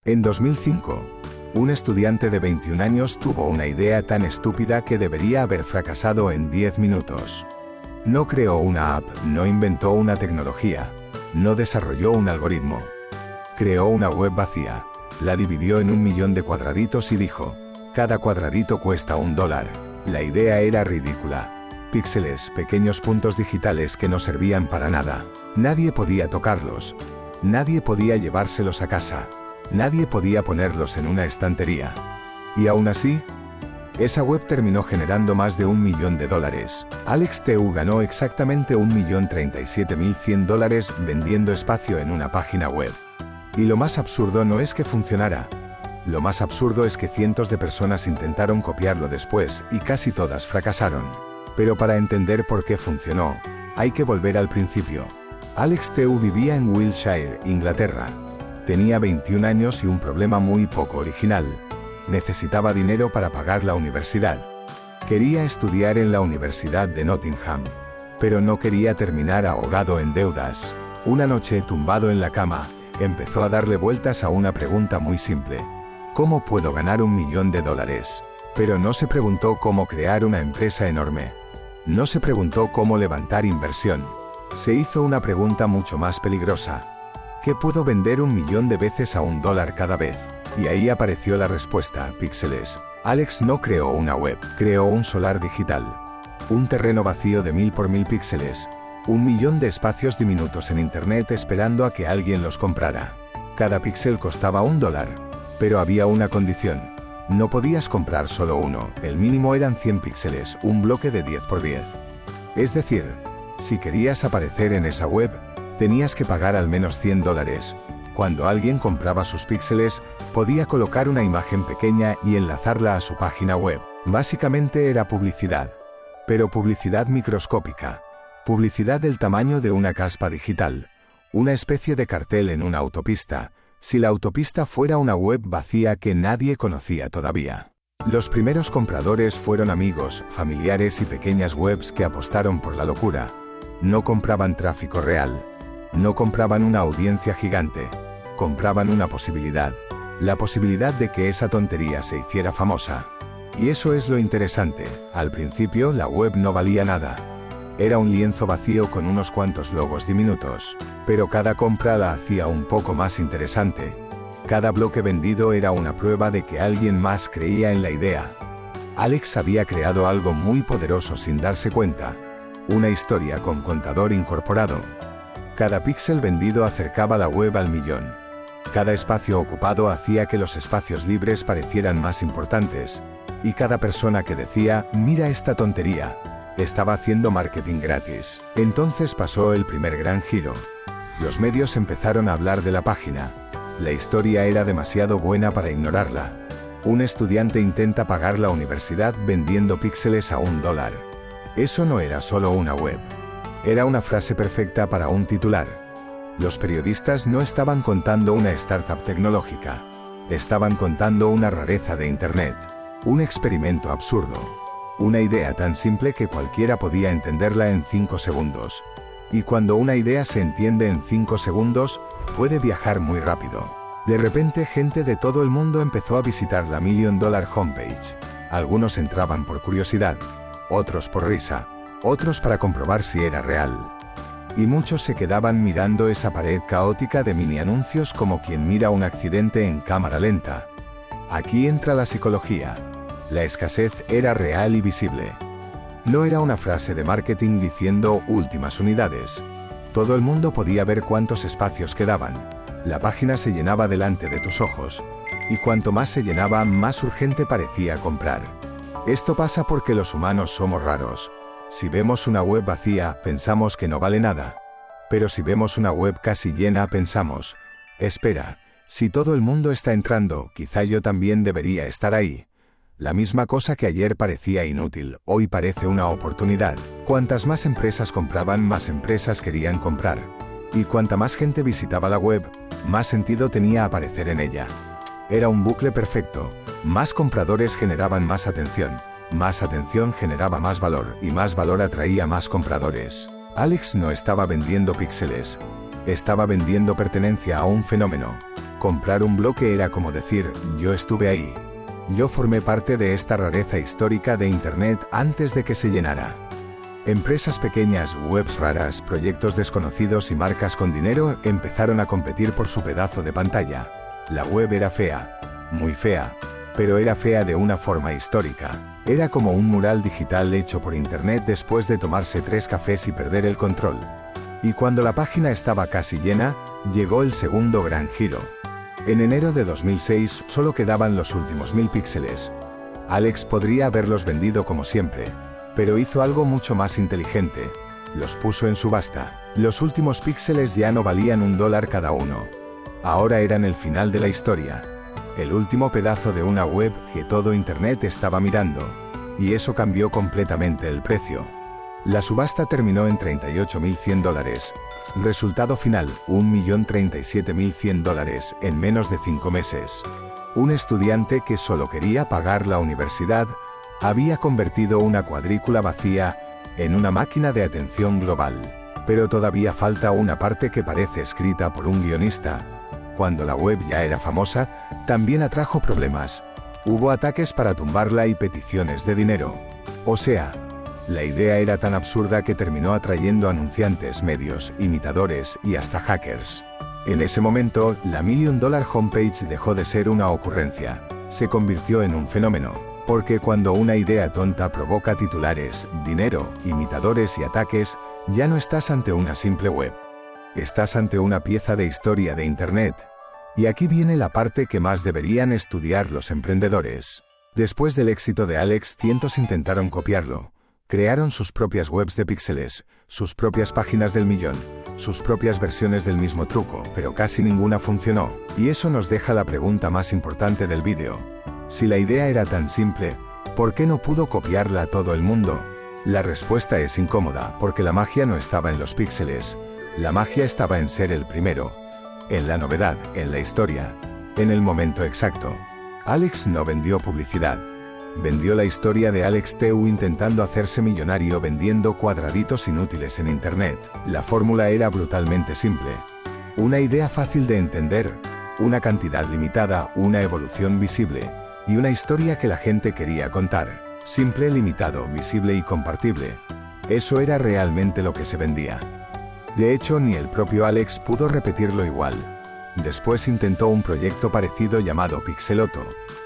En 2005, un estudiante de 21 años tuvo una idea tan estúpida que debería haber fracasado en 10 minutos. No creó una app, no inventó una tecnología, no desarrolló un algoritmo. Creó una web vacía, la dividió en 1.000.000 de cuadraditos y dijo, cada cuadradito cuesta $1. La idea era ridícula. Píxeles, pequeños puntos digitales que no servían para nada. Nadie podía tocarlos. Nadie podía llevárselos a casa. Nadie podía ponerlos en una estantería. Y aún así, esa web terminó generando más de $1.000.000. Alex Teu ganó exactamente $1.037.100 vendiendo espacio en una página web. Y lo más absurdo no es que funcionara. Lo más absurdo es que cientos de personas intentaron copiarlo después y casi todas fracasaron. Pero para entender por qué funcionó, hay que volver al principio. Alex Teu vivía en Wiltshire, Inglaterra. Tenía 21 años y un problema muy poco original. Necesitaba dinero para pagar la universidad. Quería estudiar en la Universidad de Nottingham, pero no quería terminar ahogado en deudas. Una noche, tumbado en la cama, empezó a darle vueltas a una pregunta muy simple. ¿Cómo puedo ganar $1.000.000? Pero no se preguntó cómo crear una empresa enorme. No se preguntó cómo levantar inversión. Se hizo una pregunta mucho más peligrosa. ¿Qué puedo vender 1.000.000 de veces a $1 cada vez? Y ahí apareció la respuesta, píxeles. Alex no creó una web, creó un solar digital. Un terreno vacío de 1000 por 1000 píxeles. 1.000.000 de espacios diminutos en internet esperando a que alguien los comprara. Cada píxel costaba $1. Pero había una condición. No podías comprar solo uno, el mínimo eran 100 píxeles, un bloque de 10 por 10. Es decir, si querías aparecer en esa web, tenías que pagar al menos $100. Cuando alguien compraba sus píxeles, podía colocar una imagen pequeña y enlazarla a su página web. Básicamente era publicidad. Pero publicidad microscópica. Publicidad del tamaño de una caspa digital. Una especie de cartel en una autopista, si la autopista fuera una web vacía que nadie conocía todavía. Los primeros compradores fueron amigos, familiares y pequeñas webs que apostaron por la locura. No compraban tráfico real. No compraban una audiencia gigante. Compraban una posibilidad. La posibilidad de que esa tontería se hiciera famosa. Y eso es lo interesante. Al principio la web no valía nada. Era un lienzo vacío con unos cuantos logos diminutos. Pero cada compra la hacía un poco más interesante. Cada bloque vendido era una prueba de que alguien más creía en la idea. Alex había creado algo muy poderoso sin darse cuenta. Una historia con contador incorporado. Cada píxel vendido acercaba la web al millón. Cada espacio ocupado hacía que los espacios libres parecieran más importantes. Y cada persona que decía, mira esta tontería, estaba haciendo marketing gratis. Entonces pasó el primer gran giro. Los medios empezaron a hablar de la página. La historia era demasiado buena para ignorarla. Un estudiante intenta pagar la universidad vendiendo píxeles a $1. Eso no era solo una web. Era una frase perfecta para un titular. Los periodistas no estaban contando una startup tecnológica. Estaban contando una rareza de Internet. Un experimento absurdo. Una idea tan simple que cualquiera podía entenderla en 5 segundos. Y cuando una idea se entiende en 5 segundos, puede viajar muy rápido. De repente gente de todo el mundo empezó a visitar la $1 Million homepage. Algunos entraban por curiosidad, otros por risa, otros para comprobar si era real. Y muchos se quedaban mirando esa pared caótica de mini anuncios como quien mira un accidente en cámara lenta. Aquí entra la psicología. La escasez era real y visible. No era una frase de marketing diciendo últimas unidades. Todo el mundo podía ver cuántos espacios quedaban. La página se llenaba delante de tus ojos. Y cuanto más se llenaba, más urgente parecía comprar. Esto pasa porque los humanos somos raros. Si vemos una web vacía, pensamos que no vale nada. Pero si vemos una web casi llena, pensamos, espera, si todo el mundo está entrando, quizá yo también debería estar ahí. La misma cosa que ayer parecía inútil, hoy parece una oportunidad. Cuantas más empresas compraban, más empresas querían comprar. Y cuanta más gente visitaba la web, más sentido tenía aparecer en ella. Era un bucle perfecto. Más compradores generaban más atención generaba más valor, y más valor atraía más compradores. Alex no estaba vendiendo píxeles. Estaba vendiendo pertenencia a un fenómeno. Comprar un bloque era como decir, yo estuve ahí. Yo formé parte de esta rareza histórica de Internet antes de que se llenara. Empresas pequeñas, webs raras, proyectos desconocidos y marcas con dinero empezaron a competir por su pedazo de pantalla. La web era fea, muy fea, pero era fea de una forma histórica. Era como un mural digital hecho por Internet después de tomarse 3 cafés y perder el control. Y cuando la página estaba casi llena, llegó el segundo gran giro. En enero de 2006 solo quedaban los últimos 1000 píxeles. Alex podría haberlos vendido como siempre, pero hizo algo mucho más inteligente. Los puso en subasta. Los últimos píxeles ya no valían $1 cada uno. Ahora eran el final de la historia. El último pedazo de una web que todo Internet estaba mirando. Y eso cambió completamente el precio. La subasta terminó en $38.100. Resultado final, $1.037.100 en menos de 5 meses. Un estudiante que solo quería pagar la universidad había convertido una cuadrícula vacía en una máquina de atención global. Pero todavía falta una parte que parece escrita por un guionista. Cuando la web ya era famosa, también atrajo problemas. Hubo ataques para tumbarla y peticiones de dinero. O sea, la idea era tan absurda que terminó atrayendo anunciantes, medios, imitadores y hasta hackers. En ese momento, la $1 Million Homepage dejó de ser una ocurrencia. Se convirtió en un fenómeno. Porque cuando una idea tonta provoca titulares, dinero, imitadores y ataques, ya no estás ante una simple web. Estás ante una pieza de historia de Internet. Y aquí viene la parte que más deberían estudiar los emprendedores. Después del éxito de Alex, cientos intentaron copiarlo. Crearon sus propias webs de píxeles, sus propias páginas del millón, sus propias versiones del mismo truco, pero casi ninguna funcionó. Y eso nos deja la pregunta más importante del vídeo. Si la idea era tan simple, ¿por qué no pudo copiarla a todo el mundo? La respuesta es incómoda, porque la magia no estaba en los píxeles. La magia estaba en ser el primero. En la novedad, en la historia, en el momento exacto. Alex no vendió publicidad. Vendió la historia de Alex Teu intentando hacerse millonario vendiendo cuadraditos inútiles en Internet. La fórmula era brutalmente simple. Una idea fácil de entender, una cantidad limitada, una evolución visible, y una historia que la gente quería contar. Simple, limitado, visible y compartible. Eso era realmente lo que se vendía. De hecho, ni el propio Alex pudo repetirlo igual. Después intentó un proyecto parecido llamado Pixeloto,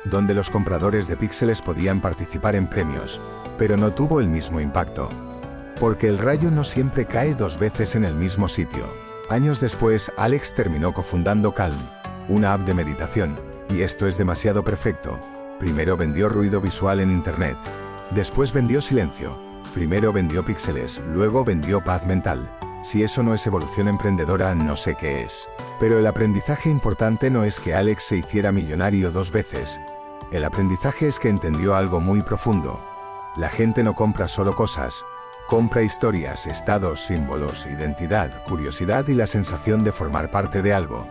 donde los compradores de píxeles podían participar en premios, pero no tuvo el mismo impacto. Porque el rayo no siempre cae 2 veces en el mismo sitio. Años después, Alex terminó cofundando Calm, una app de meditación, y esto es demasiado perfecto. Primero vendió ruido visual en Internet. Después vendió silencio. Primero vendió píxeles, luego vendió paz mental. Si eso no es evolución emprendedora, no sé qué es. Pero el aprendizaje importante no es que Alex se hiciera millonario 2 veces. El aprendizaje es que entendió algo muy profundo. La gente no compra solo cosas. Compra historias, estados, símbolos, identidad, curiosidad y la sensación de formar parte de algo.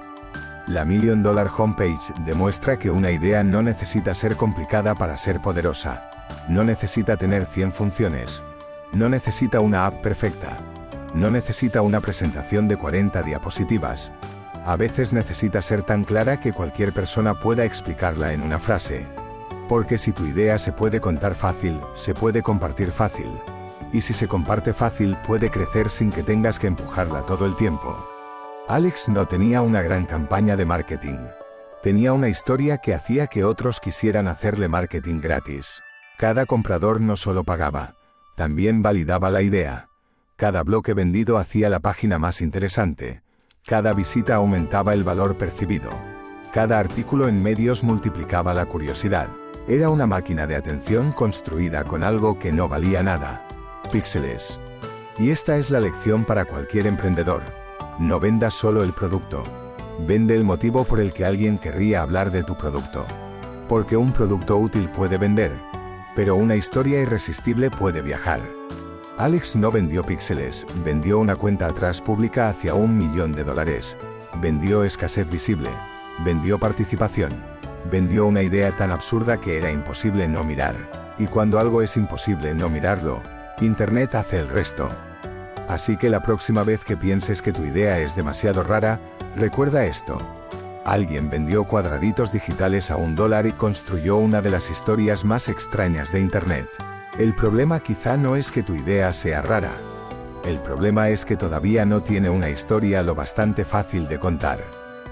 La $1 Million Homepage demuestra que una idea no necesita ser complicada para ser poderosa. No necesita tener 100 funciones. No necesita una app perfecta. No necesita una presentación de 40 diapositivas. A veces necesita ser tan clara que cualquier persona pueda explicarla en una frase. Porque si tu idea se puede contar fácil, se puede compartir fácil. Y si se comparte fácil, puede crecer sin que tengas que empujarla todo el tiempo. Alex no tenía una gran campaña de marketing. Tenía una historia que hacía que otros quisieran hacerle marketing gratis. Cada comprador no solo pagaba, también validaba la idea. Cada bloque vendido hacía la página más interesante. Cada visita aumentaba el valor percibido. Cada artículo en medios multiplicaba la curiosidad. Era una máquina de atención construida con algo que no valía nada. Píxeles. Y esta es la lección para cualquier emprendedor. No vendas solo el producto. Vende el motivo por el que alguien querría hablar de tu producto. Porque un producto útil puede vender, pero una historia irresistible puede viajar. Alex no vendió píxeles, vendió una cuenta atrás pública hacia $1 millón. Vendió escasez visible. Vendió participación. Vendió una idea tan absurda que era imposible no mirar. Y cuando algo es imposible no mirarlo, Internet hace el resto. Así que la próxima vez que pienses que tu idea es demasiado rara, recuerda esto. Alguien vendió cuadraditos digitales a $1 y construyó una de las historias más extrañas de Internet. El problema quizá no es que tu idea sea rara. El problema es que todavía no tiene una historia lo bastante fácil de contar.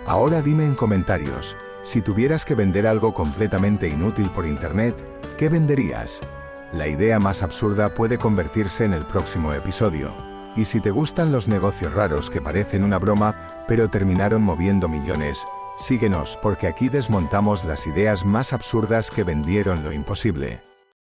Ahora dime en comentarios, si tuvieras que vender algo completamente inútil por Internet, ¿qué venderías? La idea más absurda puede convertirse en el próximo episodio. Y si te gustan los negocios raros que parecen una broma, pero terminaron moviendo millones, síguenos porque aquí desmontamos las ideas más absurdas que vendieron lo imposible.